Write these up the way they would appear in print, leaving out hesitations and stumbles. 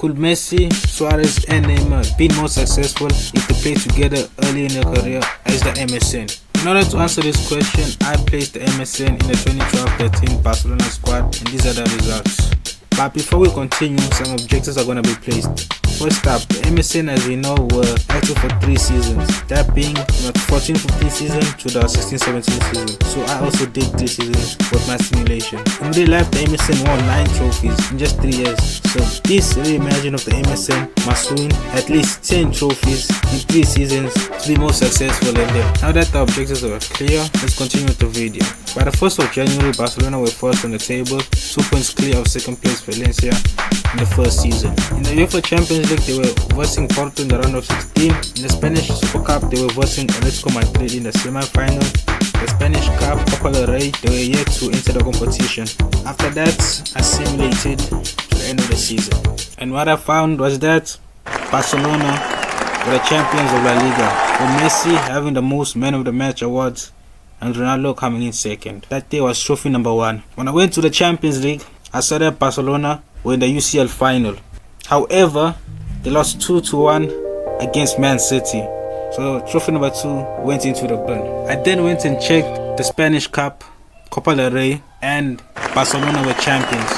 Could Messi, Suarez and Neymar be more successful if they play together early in their career as the MSN? In order to answer this question, I placed the MSN in the 2012-13 Barcelona squad, and these are the results. But before we continue, some objectives are going to be placed. First up, the MSN, as we know, were active for 3 seasons, that being the 14-15 season to the 16-17 season. So I also did 3 seasons with my simulation. In real life, the MSN won 9 trophies in just 3 years. So this reimagining of the MSN must win at least 10 trophies in 3 seasons to be more successful in them. Now that the objectives are clear, let's continue with the video. By the 1st of January, Barcelona were first on the table, 2 points clear of second place Valencia in the first season. In the UEFA Champions League, they were versing Porto in the round of 16. In the Spanish Super Cup, they were versing Atletico Madrid in the semi-final. The Spanish Cup, Copa del Rey, they were yet to enter the competition. After that, I simulated to the end of the season. And what I found was that Barcelona were the champions of La Liga, with Messi having the most Man of the Match awards and Ronaldo coming in second. That day was trophy number 1. When I went to the Champions League, I saw that Barcelona were in the UCL final. However, they lost 2-1 against Man City. So trophy number 2 went into the bin. I then went and checked the Spanish Cup, Copa del Rey, and Barcelona were champions,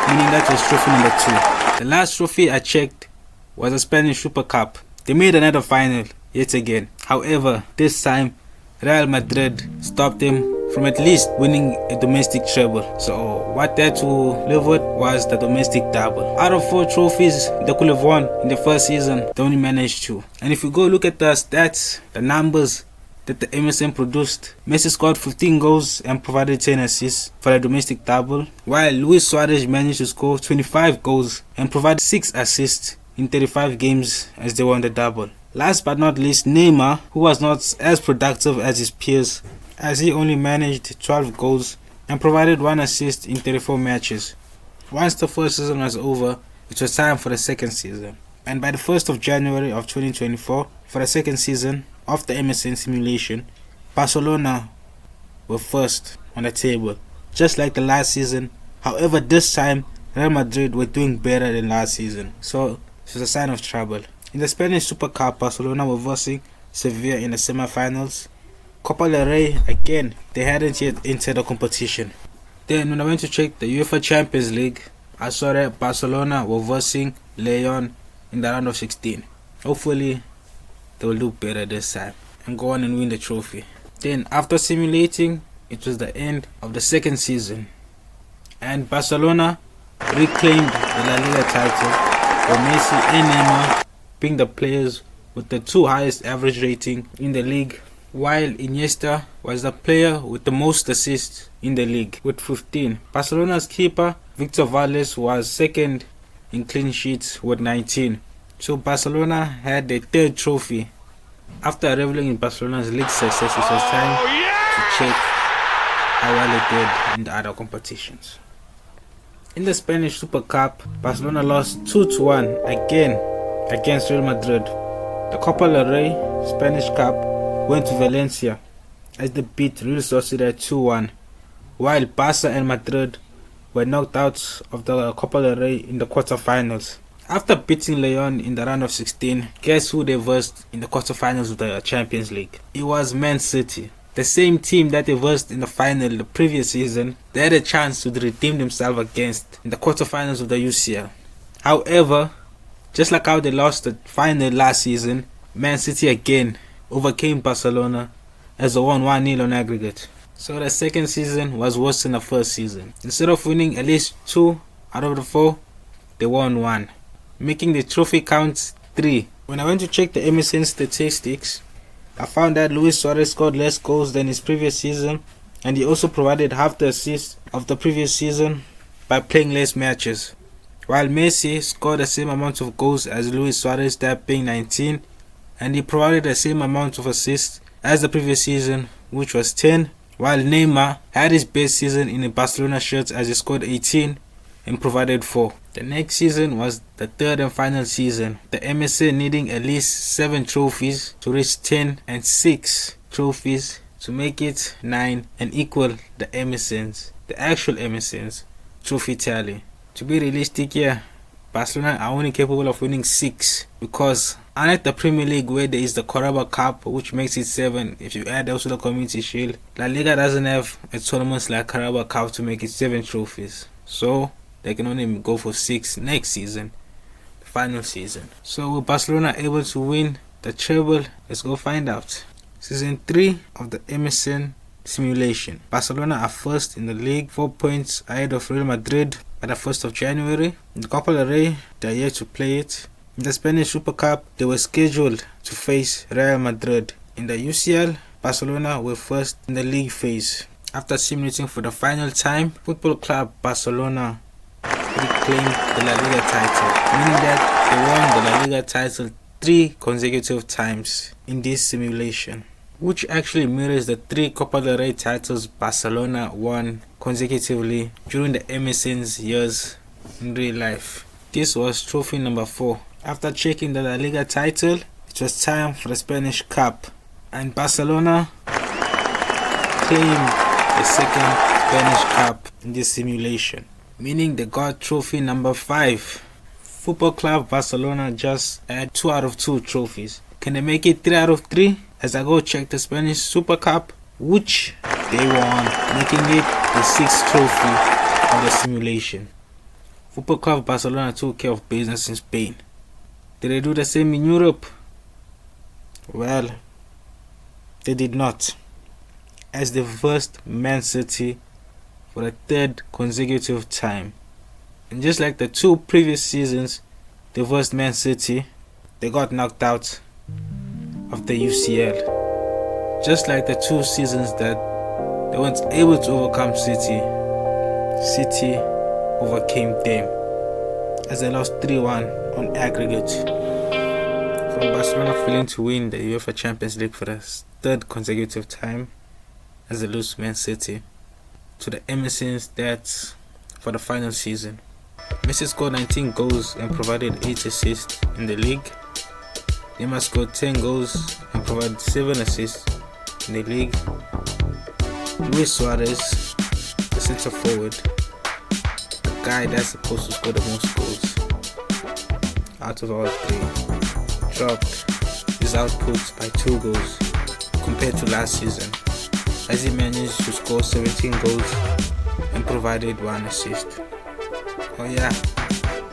meaning that was trophy number 2. The last trophy I checked was the Spanish Super Cup. They made another final yet again. However, this time Real Madrid stopped them from at least winning a domestic treble. So what they had to live with was the domestic double. Out of 4 trophies they could have won in the first season, they only managed 2. And if you go look at the stats, the numbers that the MSN produced, Messi scored 15 goals and provided 10 assists for the domestic double, while Luis Suarez managed to score 25 goals and provide 6 assists in 35 games as they won the double. Last but not least, Neymar, who was not as productive as his peers, as he only managed 12 goals and provided 1 assist in 34 matches. Once the first season was over, it was time for the second season. And by the 1st of January of 2024, for the second season of the MSN simulation, Barcelona were first on the table, just like the last season. However, this time, Real Madrid were doing better than last season. So, it was a sign of trouble. In the Spanish Super Cup, Barcelona were versing Sevilla in the semi-finals. Copa del Rey, again, they hadn't yet entered the competition. Then when I went to check the UEFA Champions League, I saw that Barcelona were versing Lyon in the round of 16. Hopefully, they will do better this time and go on and win the trophy. Then after simulating, it was the end of the second season, and Barcelona reclaimed the La Liga title, with Messi and Neymar being the players with the 2 highest average rating in the league, while Iniesta was the player with the most assists in the league with 15. Barcelona's keeper Victor Valles was second in clean sheets with 19. So Barcelona had their 3rd trophy. After reveling in Barcelona's league success, it was time to check how well it did in the other competitions. In the Spanish Super Cup, Barcelona lost 2-1 again against Real Madrid. The Copa del Rey Spanish Cup went to Valencia as they beat Real Sociedad 2-1, while Barca and Madrid were knocked out of the Copa del Rey in the quarterfinals. After beating Lyon in the round of 16, guess who they versed in the quarterfinals of the Champions League? It was Man City. The same team that they versed in the final the previous season, they had a chance to redeem themselves against in the quarterfinals of the UCL. However, just like how they lost the final last season, Man City again overcame Barcelona as they won 1-0 on aggregate. So the second season was worse than the first season. Instead of winning at least 2 out of the 4, they won 1, making the trophy count 3. When I went to check the MSN statistics, I found that Luis Suarez scored less goals than his previous season, and he also provided half the assists of the previous season by playing less matches. While Messi scored the same amount of goals as Luis Suarez, that being 19, and he provided the same amount of assists as the previous season, which was 10, while Neymar had his best season in the Barcelona shirt as he scored 18 and provided 4. The next season was the 3rd and final season, the MSN needing at least 7 trophies to reach 10 and 6 trophies to make it 9 and equal the actual MSN's trophy tally. To be realistic here, Barcelona are only capable of winning 6, because unlike the Premier League where there is the Carabao Cup which makes it 7, if you add also the Community Shield, La Liga doesn't have a tournament like Carabao Cup to make it 7 trophies, so they can only go for 6 next season, the final season. So will Barcelona able to win the treble? Let's go find out. Season 3 of the MSN simulation. Barcelona are first in the league, 4 points ahead of Real Madrid by the 1st of January. In the Copa del Rey, they are yet to play it. In the Spanish Super Cup, they were scheduled to face Real Madrid. In the UCL, Barcelona were first in the league phase. After simulating for the final time, Football Club Barcelona reclaimed the La Liga title, meaning that they won the La Liga title 3 consecutive times in this simulation, which actually mirrors the 3 Copa del Rey titles Barcelona won consecutively during the MSN's years in real life. This was trophy number 4. After checking the La Liga title, it was time for the Spanish Cup, and Barcelona claimed the 2nd Spanish Cup in this simulation, meaning they got trophy number 5. Football Club Barcelona just had 2 out of 2 trophies. Can they make it 3 out of 3? As I go check the Spanish Super Cup, which they won, making it the 6th trophy of the simulation. Football Club Barcelona took care of business in Spain. Did they do the same in Europe? Well, they did not, as they versed Man City for the 3rd consecutive time. And just like the 2 previous seasons they versed Man City, they got knocked out of the UCL. Just like the 2 seasons that they weren't able to overcome City, City overcame them as they lost 3-1 on aggregate. From Barcelona failing to win the UEFA Champions League for the 3rd consecutive time as they lose to Man City, to the MSN stats for the final season. Messi scored 19 goals and provided 8 assists in the league. Neymar scored 10 goals and provided 7 assists in the league. Suares, the centre forward, the guy that's supposed to score the most goals out of all 3, dropped his output by 2 goals compared to last season, as he managed to score 17 goals and provided 1 assist. Oh yeah,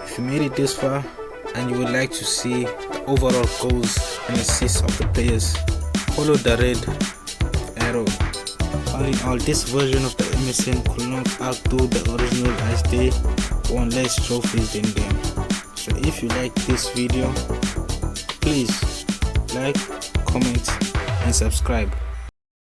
if you made it this far and you would like to see the overall goals and assists of the players, follow the red arrow. All in all, this version of the MSN could not outdo the original as they won less trophies than them. So if you like this video, please like, comment and subscribe.